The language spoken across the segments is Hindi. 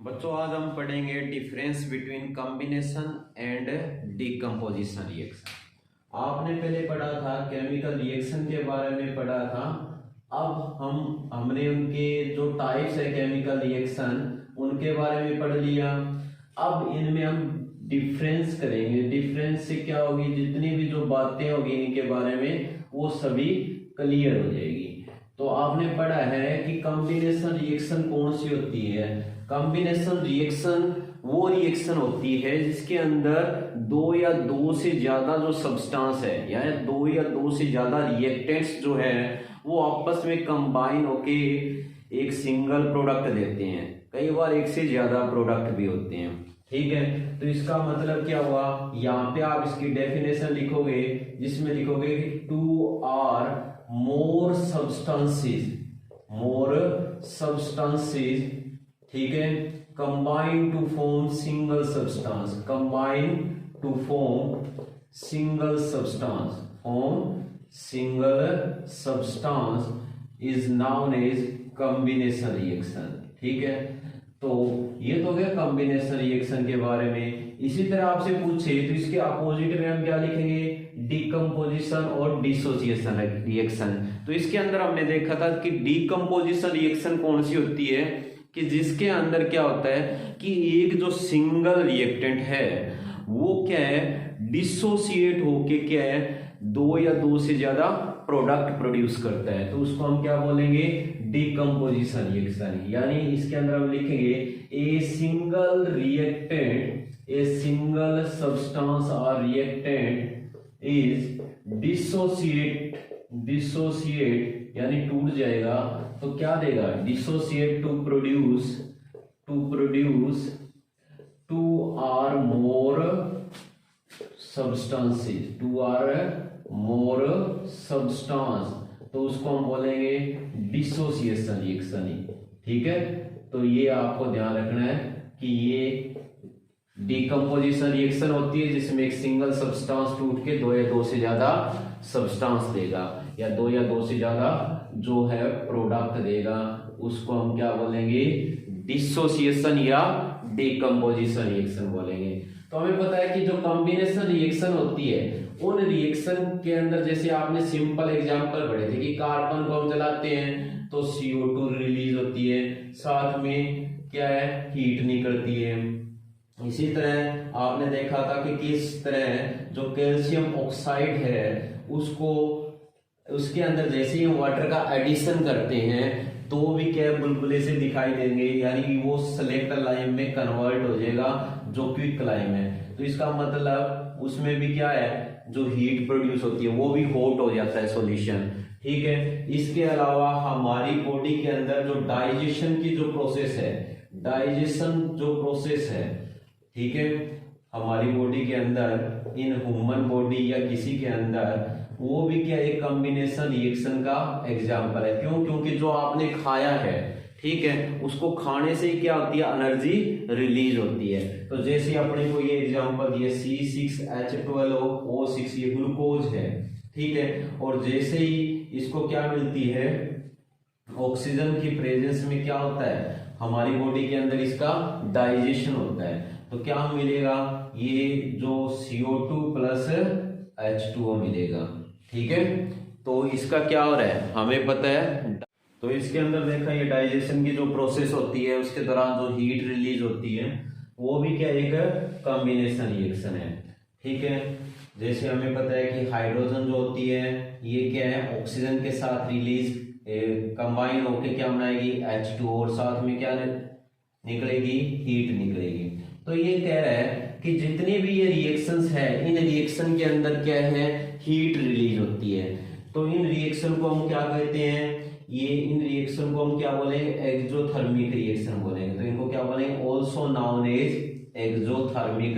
बच्चों आज हम पढ़ेंगे difference between combination and decomposition reaction. आपने पहले पढ़ा था केमिकल रिएक्शन के बारे में पढ़ा था। अब हमने उनके जो टाइप्स है केमिकल रिएक्शन उनके बारे में पढ़ लिया। अब इनमें हम डिफरेंस करेंगे। डिफरेंस से क्या होगी, जितनी भी जो बातें होगी इनके बारे में वो सभी क्लियर हो जाएगी। तो आपने पढ़ा है कि कॉम्बिनेशन रिएक्शन कौन सी होती है। कॉम्बिनेशन रिएक्शन वो रिएक्शन होती है जिसके अंदर दो या दो से ज्यादा जो सब्सटेंस है या दो या दो से ज्यादा रिएक्टेंट्स जो है वो आपस में कंबाइन होके एक सिंगल प्रोडक्ट देते हैं। कई बार एक से ज्यादा प्रोडक्ट भी होते हैं। ठीक है, तो इसका मतलब क्या हुआ, यहाँ पे आप इसकी डेफिनेशन लिखोगे जिसमें लिखोगे कि टू आर मोर सब्सटेंसेस, ठीक है, combine to form single substance, combine to form single substance is known as combination reaction. ठीक है, तो ये तो गया कॉम्बिनेशन रिएक्शन के बारे में। इसी तरह आपसे पूछे तो इसके अपोजिट में हम क्या लिखेंगे, डीकम्पोजिशन और डिसोसिएशन रिएक्शन। तो इसके अंदर हमने देखा था कि डीकम्पोजिशन रिएक्शन कौन सी होती है कि जिसके अंदर क्या होता है कि एक जो सिंगल रिएक्टेंट है वो क्या है, डिसोसिएट होके क्या है, दो या दो से ज्यादा प्रोडक्ट प्रोड्यूस करता है। तो उसको हम क्या बोलेंगे, डीकम्पोजिशन रिएक्शन। यानी इसके अंदर हम लिखेंगे a single reactant, a single substance और रिएक्टेंट इज डिसोसिएट यानी टूट जाएगा तो क्या देगा, dissociate to produce two or more substances, तो उसको हम बोलेंगे डिसोसिएशन रिएक्शन ही। ठीक है, तो ये आपको ध्यान रखना है कि ये डीकम्पोजिशन रिएक्शन होती है जिसमें एक सिंगल सब्सटेंस टूट के दो या दो से ज्यादा सब्सटेंस देगा या दो या दो से ज्यादा जो है प्रोडक्ट देगा। उसको हम क्या बोलेंगे, डिसोसिएशन या डीकम्पोजिशन रिएक्शन बोलेंगे। तो हमें पता है कि जो कॉम्बिनेशन रिएक्शन होती है उन रिएक्शन के अंदर जैसे आपने सिंपल एग्जांपल पढ़े थे कि कार्बन को हम जलाते हैं तो CO2 रिलीज होती है, साथ में क्या है, हीट निकलती है। इसी तरह आपने देखा था कि किस तरह जो कैल्शियम ऑक्साइड है उसको उसके अंदर जैसे ही वाटर का एडिशन करते हैं तो भी क्या बुलबुले से दिखाई देंगे, यानी कि वो सेलेक्ट लाइम में कन्वर्ट हो जाएगा जो क्विक लाइम है। तो इसका मतलब उसमें भी क्या है, जो हीट प्रोड्यूस होती है वो भी हॉट हो जाता है सॉल्यूशन। ठीक है, इसके अलावा हमारी बॉडी के अंदर जो डाइजेशन की जो प्रोसेस है, ठीक है, हमारी बॉडी के अंदर इन ह्यूमन बॉडी या किसी के अंदर वो भी क्या एक कॉम्बिनेशन रिएक्शन का एग्जांपल है। क्यों, क्योंकि जो आपने खाया है, ठीक है, उसको खाने से क्या होती है, एनर्जी रिलीज होती है। तो जैसे अपने को ये एग्जांपल दिए C6H12O6, ये ग्लूकोज है। ठीक है, और जैसे ही इसको क्या मिलती है, ऑक्सीजन की प्रेजेंस में क्या होता है, हमारी बॉडी के अंदर इसका डाइजेशन होता है। तो क्या मिलेगा, ये जो CO2 प्लस H2O मिलेगा। ठीक है, तो इसका क्या हो रहा है हमें पता है। तो इसके अंदर देखा, ये डाइजेशन की जो प्रोसेस होती है उसके दौरान जो हीट रिलीज होती है वो भी क्या एक कॉम्बिनेशन रिएक्शन है। ठीक है, जैसे हमें पता है कि हाइड्रोजन जो होती है ये क्या है, ऑक्सीजन के साथ रिलीज कंबाइन होकर क्या बनाएगी, H2O, और साथ में क्या निकलेगी, हीट निकलेगी। तो ये कह रहा है कि जितने भी ये रिएक्शंस है इन रिएक्शन के अंदर क्या है, हीट रिलीज होती है। तो इन रिएक्शन को हम क्या कहते हैं, इन रिएक्शन को हम क्या बोलेंगे, एक्सोथर्मिक रिएक्शन बोलेंगे। तो इनको क्या बोलेंगे, also known as exothermic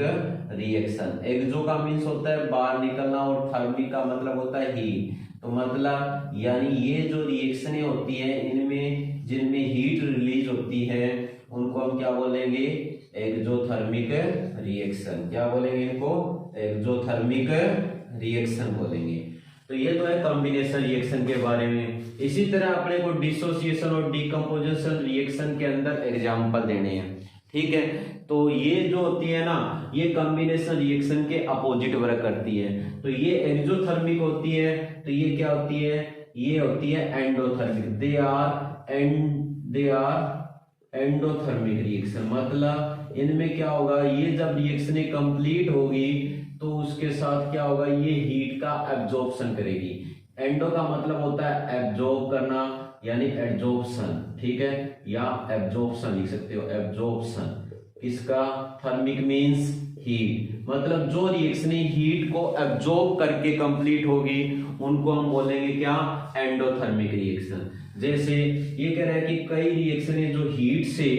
reaction. Exo का मीन्स होता है बाहर निकलना और थर्मिक का मतलब होता है हीट। तो मतलब यानी ये जो रिएक्शनें होती है इनमें जिनमें हीट रिलीज होती है उनको हम क्या बोलेंगे, एक्सोथर्मिक रिएक्शन। क्या बोलेंगे इनको, एक्सोथर्मिक रिएक्शन बोलेंगे। तो ये तो है कॉम्बिनेशन रिएक्शन के बारे में। इसी तरह अपने को डिसोसिएशन और डीकम्पोजिशन रिएक्शन के अंदर एग्जाम्पल देने हैं। ठीक है। तो ये जो होती है ना, ये कॉम्बिनेशन रिएक्शन के अपोजिट वर्क करती है। तो ये एक्सोथर्मिक होती है, तो ये क्या होती है, ये होती है endothermic. They are endothermic reaction. मतलब इनमें क्या होगा, ये जब रिएक्शन कंप्लीट होगी तो उसके साथ क्या होगा, ये हीट का एब्जॉर्प्शन करेगी। एंडो का मतलब होता है एब्जॉर्ब करना, यानी एब्जॉर्प्शन, ठीक है, या एब्जॉर्प्शन लिख सकते हो, एब्जॉर्प्शन। इसका थर्मिक मींस हीट, मतलब जो रिएक्शन हीट को एब्जॉर्ब करके कंप्लीट होगी उनको हम बोलेंगे क्या, एंडोथर्मिक रिएक्शन। जैसे ये कह रहा है कि कई रिएक्शन जो हीट से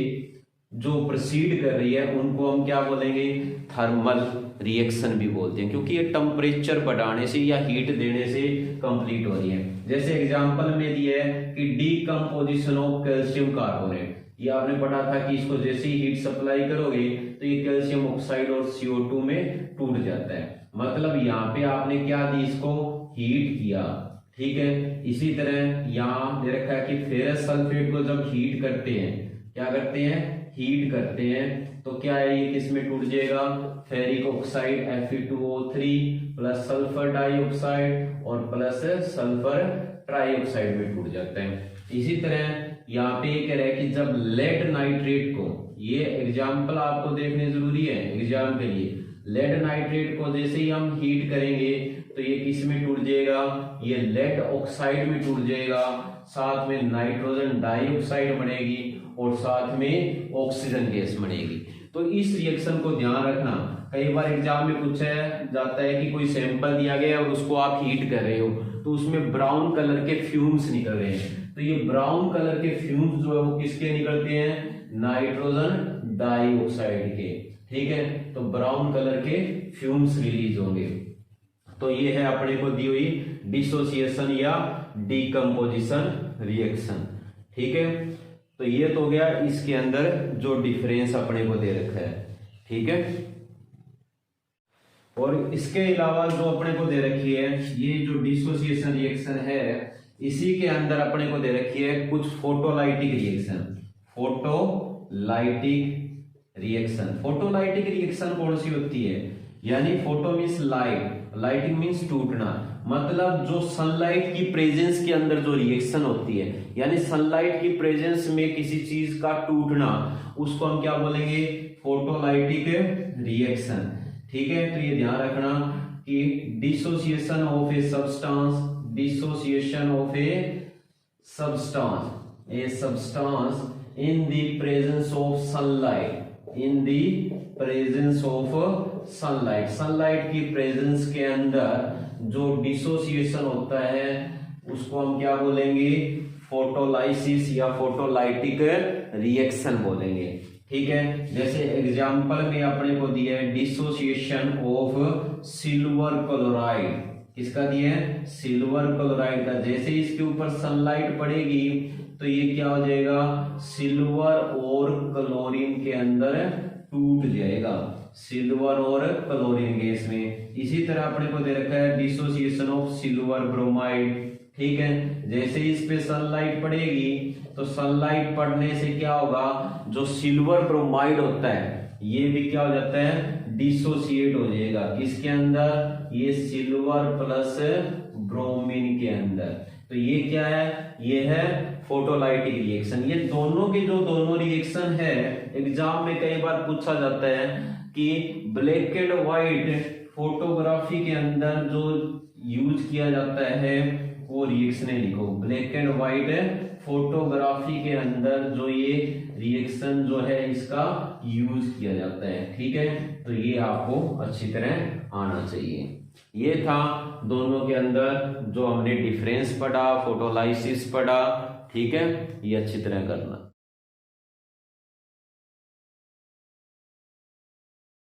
जो प्रोसीड कर रही है उनको हम क्या बोलेंगे, थर्मल रिएक्शन भी बोलते हैं, क्योंकि ये टेम्परेचर बढ़ाने से या हीट देने से कंप्लीट हो रही है। जैसे एग्जांपल में दिया है कि डीकंपोजिशन ऑफ कैल्शियम कार्बोनेट, ये आपने पढ़ा था कि इसको जैसे ही हीट सप्लाई करोगे तो ये कैल्शियम ऑक्साइड और CO2 में टूट जाता है। मतलब यहाँ पे आपने क्या दी, इसको हीट किया, ठीक है। इसी तरह यहाँ दे रखा है कि फेरस सल्फेट को जब हीट करते हैं, क्या करते हैं, हीट करते हैं, तो क्या है, ये किस में टूट जाएगा, ferric oxide Fe2O3 plus sulphur dioxide और प्लस सल्फर ट्राइऑक्साइड में टूट जाता है। इसी तरह यहाँ पे कह रहा है कि जब लेड नाइट्रेट को, ये एग्जाम्पल आपको देखने जरूरी है एग्जाम के लिए, लेड नाइट्रेट को जैसे ही हम हीट करेंगे तो ये किस में टूट जाएगा, ये लेड ऑक्साइड में टूट जाएगा, साथ में नाइट्रोजन डाइऑक्साइड बनेगी और साथ में ऑक्सीजन गैस बनेगी। तो इस रिएक्शन को ध्यान रखना, कई बार एग्जाम में पूछा जाता है कि कोई सैंपल दिया गया और उसको आप हीट कर रहे हो तो उसमें ब्राउन कलर के फ्यूम्स निकल रहे हैं, तो ये ब्राउन कलर के फ्यूम्स जो है वो किसके निकलते हैं, नाइट्रोजन डाइऑक्साइड के, ठीक है। तो ब्राउन कलर के फ्यूम्स रिलीज होंगे। तो ये है अपने को दी हुई डिसोसिएशन या डीकंपोजिशन रिएक्शन, ठीक है। तो ये तो गया इसके अंदर जो डिफरेंस अपने को दे रखा है, ठीक है। और इसके अलावा जो अपने को दे रखी है, ये जो डिसोसिएशन रिएक्शन है, इसी के अंदर अपने को दे रखी है कुछ photolytic reaction. Photolytic reaction, photolytic reaction कौन सी होती है, यानी photo means light, lighting means टूटना, मतलब जो सनलाइट की प्रेजेंस के अंदर जो रिएक्शन होती है, यानी सनलाइट की प्रेजेंस में किसी चीज का टूटना, उसको हम क्या बोलेंगे, फोटोलाइटिक रिएक्शन, ठीक है। तो ये ध्यान रखना कि dissociation of a substance, dissociation of a substance in the presence of sunlight, in the presence of sunlight, sunlight की प्रेजेंस के अंदर जो डिसोसिएशन होता है उसको हम क्या बोलेंगे, फोटोलाइसिस या फोटोलाइटिक रिएक्शन बोलेंगे, ठीक है। जैसे एग्जांपल में अपने को दिया है डिसोसिएशन ऑफ सिल्वर क्लोराइड, किसका दिया है, सिल्वर क्लोराइड का। जैसे इसके ऊपर सनलाइट पड़ेगी तो ये क्या हो जाएगा, सिल्वर और क्लोरीन के अंदर टूट जाएगा, सिल्वर और क्लोरीन गैस में। इसी तरह अपने को दे रखा है डिसोसिएशन ऑफ सिल्वर ब्रोमाइड, ठीक है। जैसे इस पे सनलाइट पड़ेगी तो सनलाइट पड़ने से क्या होगा, जो सिल्वर ब्रोमाइड होता है ये भी क्या हो जाता है, डिसोसिएट हो जाएगा, किसके अंदर, ये सिल्वर प्लस ब्रोमीन के अंदर। तो ये क्या है, ये है फोटोलाइटिक रिएक्शन। ये दोनों के जो दोनों रिएक्शन है एग्जाम में कई बार पूछा जाता है कि ब्लैक एंड व्हाइट फोटोग्राफी के अंदर जो यूज किया जाता है वो रिएक्शन लिखो। ब्लैक एंड व्हाइट फोटोग्राफी के अंदर जो ये रिएक्शन जो है इसका यूज किया जाता है, ठीक है। तो ये आपको अच्छी तरह आना चाहिए। ये था दोनों के अंदर जो हमने डिफरेंस पढ़ा, फोटोलाइसिस पढ़ा, ठीक है। ये अच्छी तरह करना।